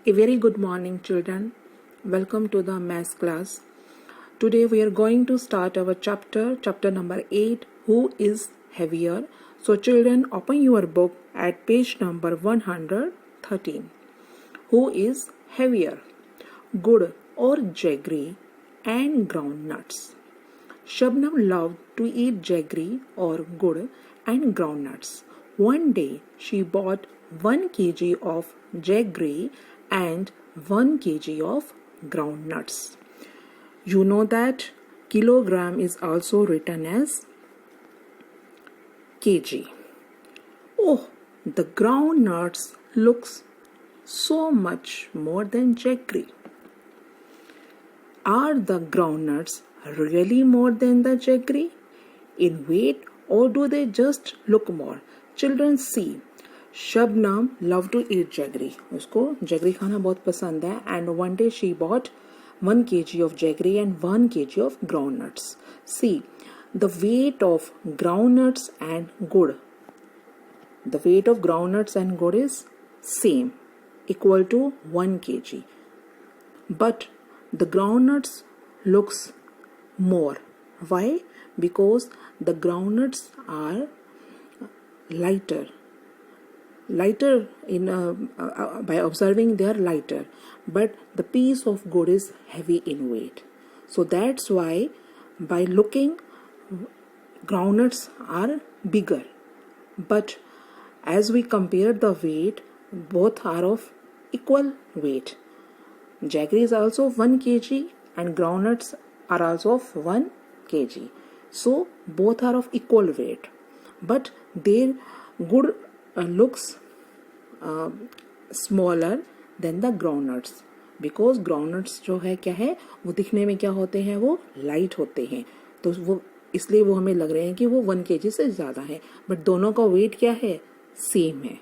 A very good morning, children. Welcome to the maths class. Today we are going to start our chapter number 8, Who is Heavier? So, children, open your book at page number 113. Who is heavier? Good or jaggery and groundnuts. Shabnam loved to eat jaggery or good and groundnuts. One day she bought 1 kg of jaggery and 1 kg of groundnuts. You know that kilogram is also written as kg. Oh, the groundnuts looks so much more than jaggery. Are the groundnuts really more than the jaggery in weight, or do they just look more? Children, see. Shabnam loved to eat jaggery. उसको jaggery खाना बहुत पसंद है. And one day she bought 1 kg of jaggery and 1 kg of groundnuts. See, the weight of groundnuts and gur. The weight of groundnuts and gur is same, equal to 1 kg. But the groundnuts looks more. Why? Because the groundnuts are lighter in by observing they are lighter, but the piece of gur is heavy in weight. So that's why by looking groundnuts are bigger, but as we compare the weight, both are of equal weight. Jaggery is also 1 kg and groundnuts are also of 1 kg. So both are of equal weight, but their gur looks smaller than the groundnuts, because groundnuts जो है क्या है, वो दिखने में क्या होते हैं, वो लाइट होते हैं, तो वो इसलिए वो हमें लग रहे हैं कि वो 1 kg से ज़्यादा है, बट दोनों का वेट क्या है, सेम है.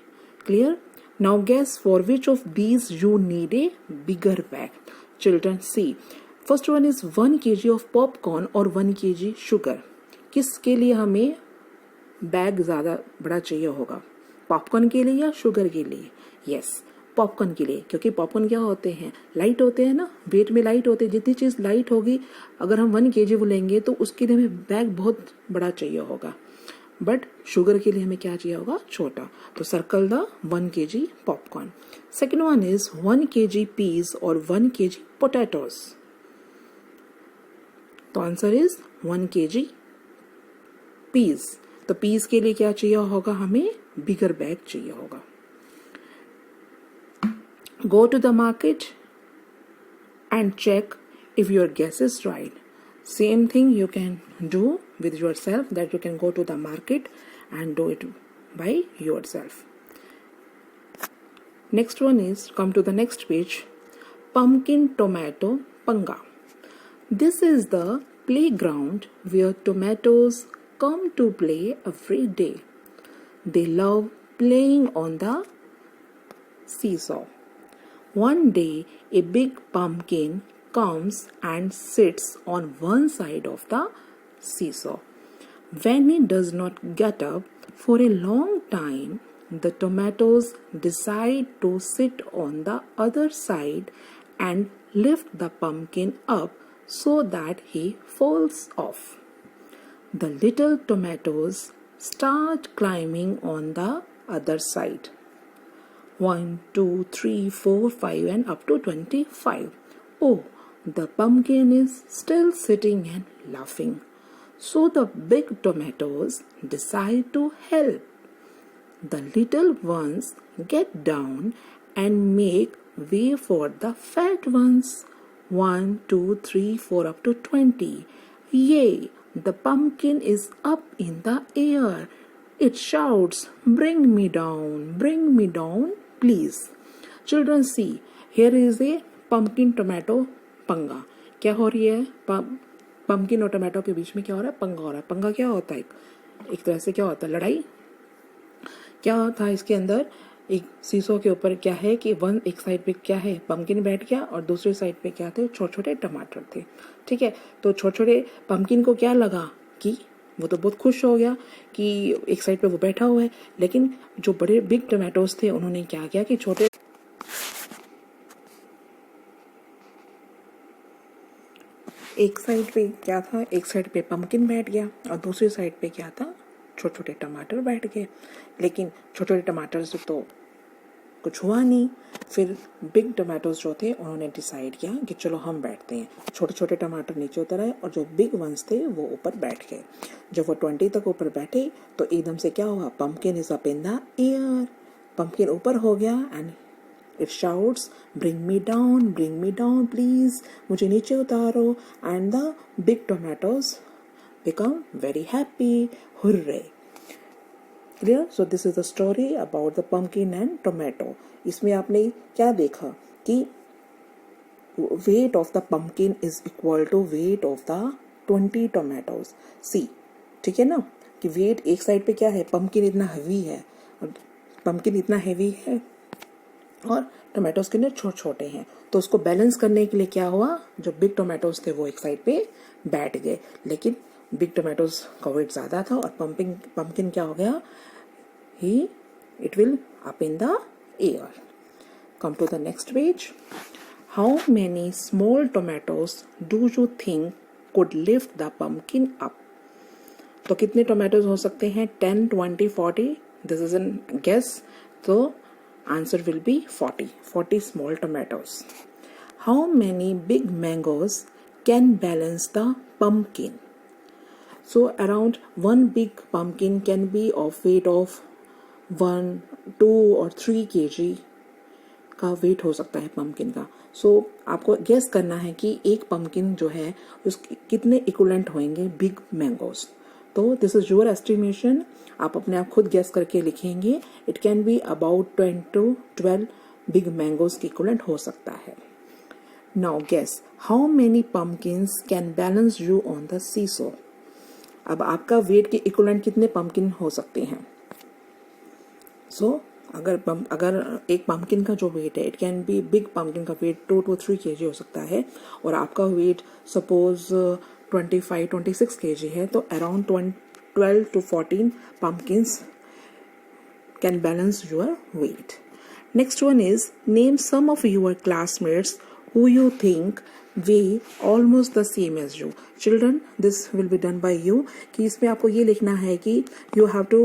Clear? Now guess for which of these you need a bigger bag. Children, see. First one is 1 kg of popcorn और 1 kg sugar. किसके लिए हमें बैग ज़्यादा बड़ा चाहिए होगा, पॉपकॉर्न के लिए या शुगर के लिए? यस, पॉपकॉर्न के लिए, क्योंकि पॉपकॉर्न क्या होते हैं, लाइट होते हैं ना, वेट में लाइट होते हैं. जितनी चीज़ लाइट होगी, अगर हम 1 kg वो लेंगे तो उसके लिए हमें बैग बहुत बड़ा चाहिए होगा, बट शुगर के लिए हमें क्या चाहिए होगा, छोटा. तो circle the 1 kg popcorn. Second one is 1 kg peas और 1 kg पोटैटोज. तो आंसर इज 1 kg पीस. तो पीस के लिए क्या चाहिए होगा, हमें बिगर बैग चाहिए होगा. Go to the market and check if your guess is right. Same thing you can do with yourself, that you can go to the market and do it by yourself. Next one is, come to the next page, pumpkin tomato panga. This is the playground where tomatoes come to play every day. They love playing on the seesaw. One day, a big pumpkin comes and sits on one side of the seesaw. When he does not get up for a long time, the tomatoes decide to sit on the other side and lift the pumpkin up so that he falls off. The little tomatoes start climbing on the other side. 1, 2, 3, 4, 5 and up to 25. Oh, the pumpkin is still sitting and laughing. So the big tomatoes decide to help. The little ones get down and make way for the fat ones. 1, 2, 3, 4 up to 20. Yay! The pumpkin is up in the air. It shouts, "Bring me down, please." Children, see, here is a pumpkin tomato पंगा. क्या हो रही है, pumpkin और tomato के बीच में क्या हो रहा है, पंगा हो रहा है. पंगा क्या होता है, एक तरह से क्या होता है, लड़ाई. क्या था इसके अंदर, एक सीसो के ऊपर क्या है कि एक साइड पे क्या है, पंपकिन बैठ गया और दूसरे साइड पे क्या थे, छोटे छोटे टमाटर थे. ठीक है, तो छोटे छोटे पंपकिन को क्या लगा कि वो तो बहुत खुश हो गया कि एक साइड पे वो बैठा हुआ है, लेकिन जो बड़े बिग टमाटोज थे उन्होंने क्या किया कि छोटे एक साइड पे क्या था, एक साइड पे पम्पकिन बैठ गया और दूसरी साइड पे क्या था, छोटे छोटे टमाटर बैठ गए। लेकिन छोटे छोटे टमाटर से तो कुछ हुआ नहीं। फिर बिग टमाटोज जो थे उन्होंने डिसाइड किया कि चलो हम बैठते हैं। छोटे छोटे टमाटर नीचे उतर आए और जो बिग वंस थे वो ऊपर बैठ गए। जब वो 20 तक ऊपर बैठे तो एकदम से क्या हुआ, pumpkin is up in the air. Pumpkin ऊपर हो गया and it shouts bring me down please, मुझे नीचे उतारो। And the big tomatoes become very happy, hurray. Clear? So this is the story about the pumpkin and tomato. इसमें आपने क्या देखा कि weight of the pumpkin is equal to weight of the 20 tomatoes. See, ठीक है ना, कि weight एक साइड पे क्या है, pumpkin इतना heavy है और pumpkin इतना heavy है और टोमेटोज के लिए छोटे छोटे हैं। तो उसको बैलेंस करने के लिए क्या हुआ, जो बिग टोमेटोज थे वो एक साइड पे बैठ गए। लेकिन बिग टोमेटोज का वेट ज़्यादा था और पम्पकिन क्या हो गया, it will up in the air. Come to the next page. How many small tomatoes do you think could lift the pumpkin up? तो कितने टोमेटोज हो सकते हैं, 10, 20, 40? This is a guess. So answer will be 40 small tomatoes. How many big mangoes can balance the pumpkin? So around one big pumpkin can be of weight of 1, 2 और 3 kg का wait हो सकता है pumpkin का। सो आपको guess करना है कि एक पम्पकिन जो है उसके कितने इक्वलेंट होंगे बिग मैंगोज। तो दिस इज योर एस्टिमेशन, आप अपने आप खुद गेस करके लिखेंगे। It can be about 10 to 12 big mangoes की इक्वलेंट हो सकता है। Now guess how many pumpkins can balance you on the seesaw. अब आपका वेट के इक्वलेंट कितने पम्पकिन हो सकते हैं। अगर एक पम्पकिन का जो वेट है, it can B big pumpkin का वेट 2 to 3 kg हो सकता है और आपका वेट सपोज 25-26 kg है, तो around 12 to 14 pumpkins can balance your weight. Next one is name some of your classmates who you think weigh almost the same as you. Children, this will be done by you. कि इसमें आपको ये लिखना है कि you have to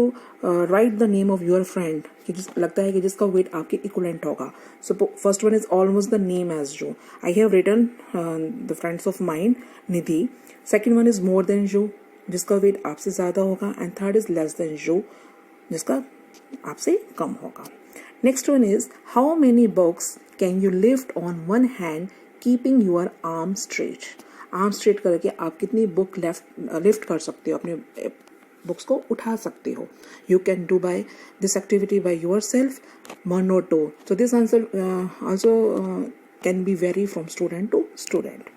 write the name of your friend कि लगता है कि जिसका weight आपके equivalent होगा. So first one is almost the name as you. I have written the friends of mine, Nidhi. Second one is more than you, जिसका weight आपसे ज़्यादा होगा. And third is less than you, जिसका आपसे कम होगा. Next one is how many books can you lift on one hand keeping your arm straight. Arm straight करके आप कितनी बुक लिफ्ट कर सकते हो, अपने बुक्स को उठा सकते हो. You can do by this activity by yourself, 1 or 2. So this answer also can be vary from student to student.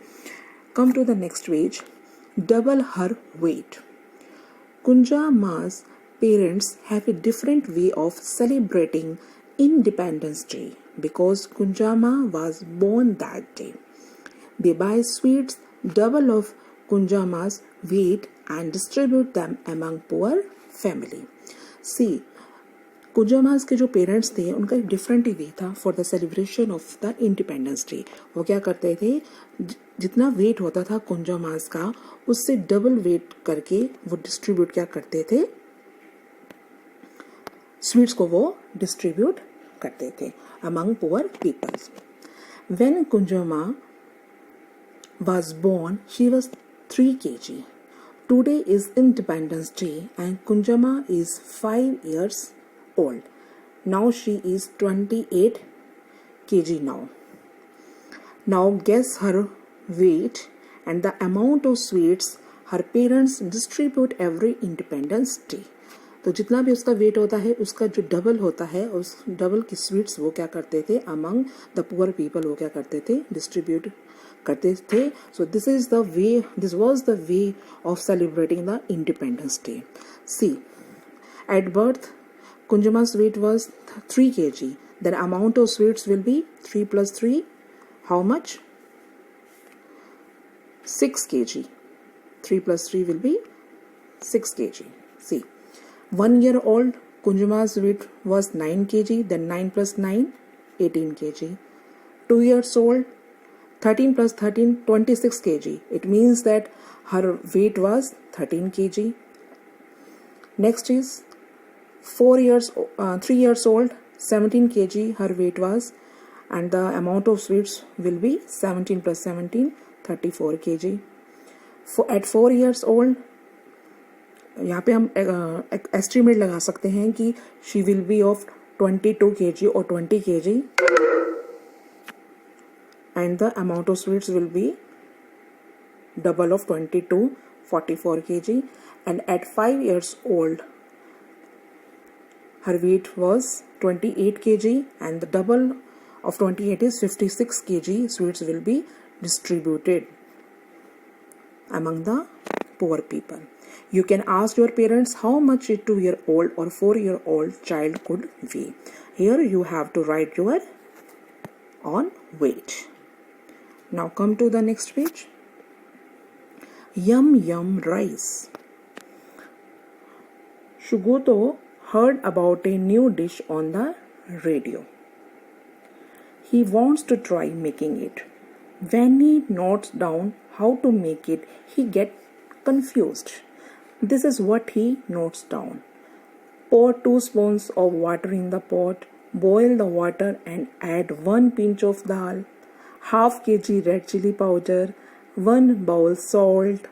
Come to the next page. Double her weight. Kunja Ma's parents have a different way of celebrating Independence Day because Kunja Ma was born that day. They buy sweets double of Kunja Ma's weight and distribute them among poor family. See, Kunja Ma's के जो parents थे उनका एक different ही वे था for the celebration of the Independence day. वो क्या करते थे, जितना वेट होता था कुंजा मास का उससे डबल वेट करके वो डिस्ट्रीब्यूट क्या करते थे, स्वीट्स को वो डिस्ट्रीब्यूट करते थे among poor peoples. When Kunjama was born, she was 3 kg. Today is Independence Day and Kunjama is 5 years old. Now she is 28 kg now. Now guess her weight and the amount of sweets her parents distribute every Independence Day. तो जितना भी उसका wait होता है उसका जो double होता है, उस डबल की स्वीट्स वो क्या करते थे अमंग द पुअर पीपल, वो क्या करते थे, डिस्ट्रीब्यूट करते थे. So this is the way, this was the way of celebrating the Independence Day. See, at birth Kunjama's weight was 3 kg. Then amount of sweets will be 3 plus 3, how much? 6 kg. 3 plus 3 will be 6 kg. See, 1 year old Kunjama's weight was 9 kg. Then 9 plus 9, 18 kg. 2 years old, 13 plus 13, 26 kg. It means that her weight was 13 kg. Next is 3 years old, 17 kg her weight was, and the amount of sweets will be 17 plus 17, 34 kg. At 4 years old, यहाँ पे हम estimate लगा सकते हैं कि she will be of 22 kg or 20 kg, and the amount of sweets will be double of 22, 44 kg. And at 5 years old, her weight was 28 kg, and the double of 28 is 56 kg. Sweets will be distributed among the poor people. You can ask your parents how much a 2-year-old or 4-year-old child could weigh. Here you have to write your on weight. Now come to the next page. Yum yum rice. Shugoto heard about a new dish on the radio. He wants to try making it. When he notes down how to make it, he gets confused. This is what he notes down. Pour 2 spoons of water in the pot, boil the water and add 1 pinch of dal, half kg red chili powder, 1 bowl salt.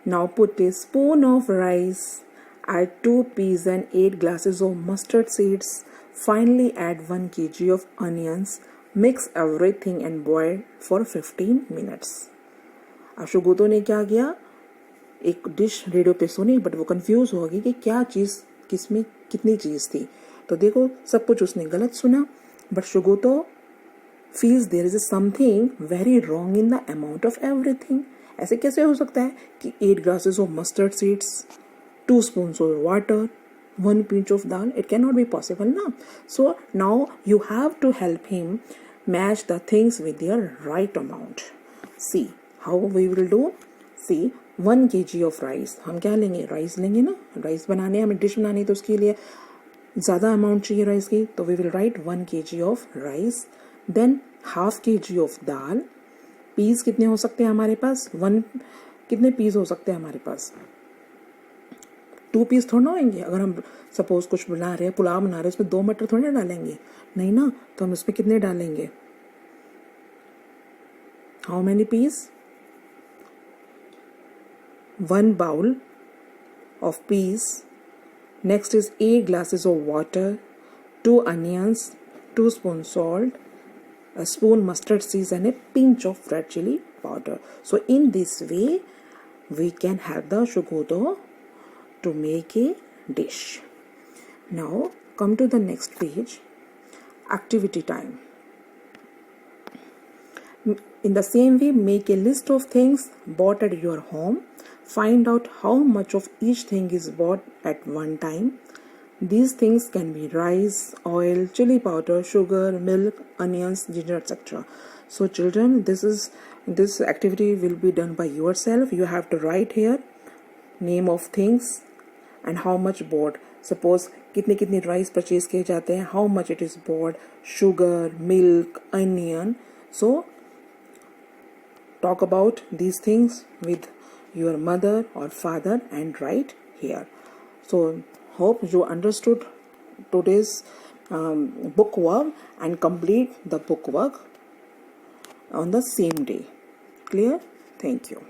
Now put a spoon of rice, add 2 peas and 8 glasses of mustard seeds. Finally add 1 kg of onions. Mix everything and boil for 15 minutes. शुगोतो ने क्या किया, एक dish radio पे सुनी, but वो confuse हो गई कि क्या चीज़ किसमें कितनी चीज़ थी. तो देखो सब कुछ उसने गलत सुना, but शुगोतो feels there is something very wrong in the amount of everything. ऐसे कैसे हो सकता है कि 8 glasses of mustard seeds, 2 spoons of water, 1 pinch of dal? It cannot be possible now. So now you have to help him match the things with their right amount. See how we will do. See, 1 kg of rice. हम क्या लेंगे, rice लेंगे ना. Rice बनाने हमें dish बनानी, तो उसके लिए ज़्यादा अमाउंट चाहिए राइस की, तो we will write 1 kg of rice. Then half kg of dal. Piece कितने हो सकते हैं हमारे पास, कितने पीस हो सकते हैं हमारे पास, 2 पीस थोड़ा ना होंगे. अगर हम सपोज कुछ बना रहे हैं, पुलाव बना रहे हैं, उसमें 2 मटर थोड़ी ना डालेंगे, नहीं ना. तो हम उसमें कितने डालेंगे, how many piece, 1 bowl of peas. Next is 8 glasses of water, 2 onions, 2 spoons salt, a spoon mustard seeds and a pinch of red chili powder. So in this way we can help the Shugoto to make a dish. Now come to the next page. Activity time. In the same way, make a list of things bought at your home. Find out how much of each thing is bought at one time. These things can be rice, oil, chili powder, sugar, milk, onions, ginger, etc. So children, this activity will be done by yourself. You have to write here name of things and how much bought. Suppose कितने rice purchase किए जाते हैं, how much it is bought, sugar, milk, onion. So talk about these things with your mother or father and write here. So hope you understood today's book work and complete the book work on the same day. Clear? Thank you.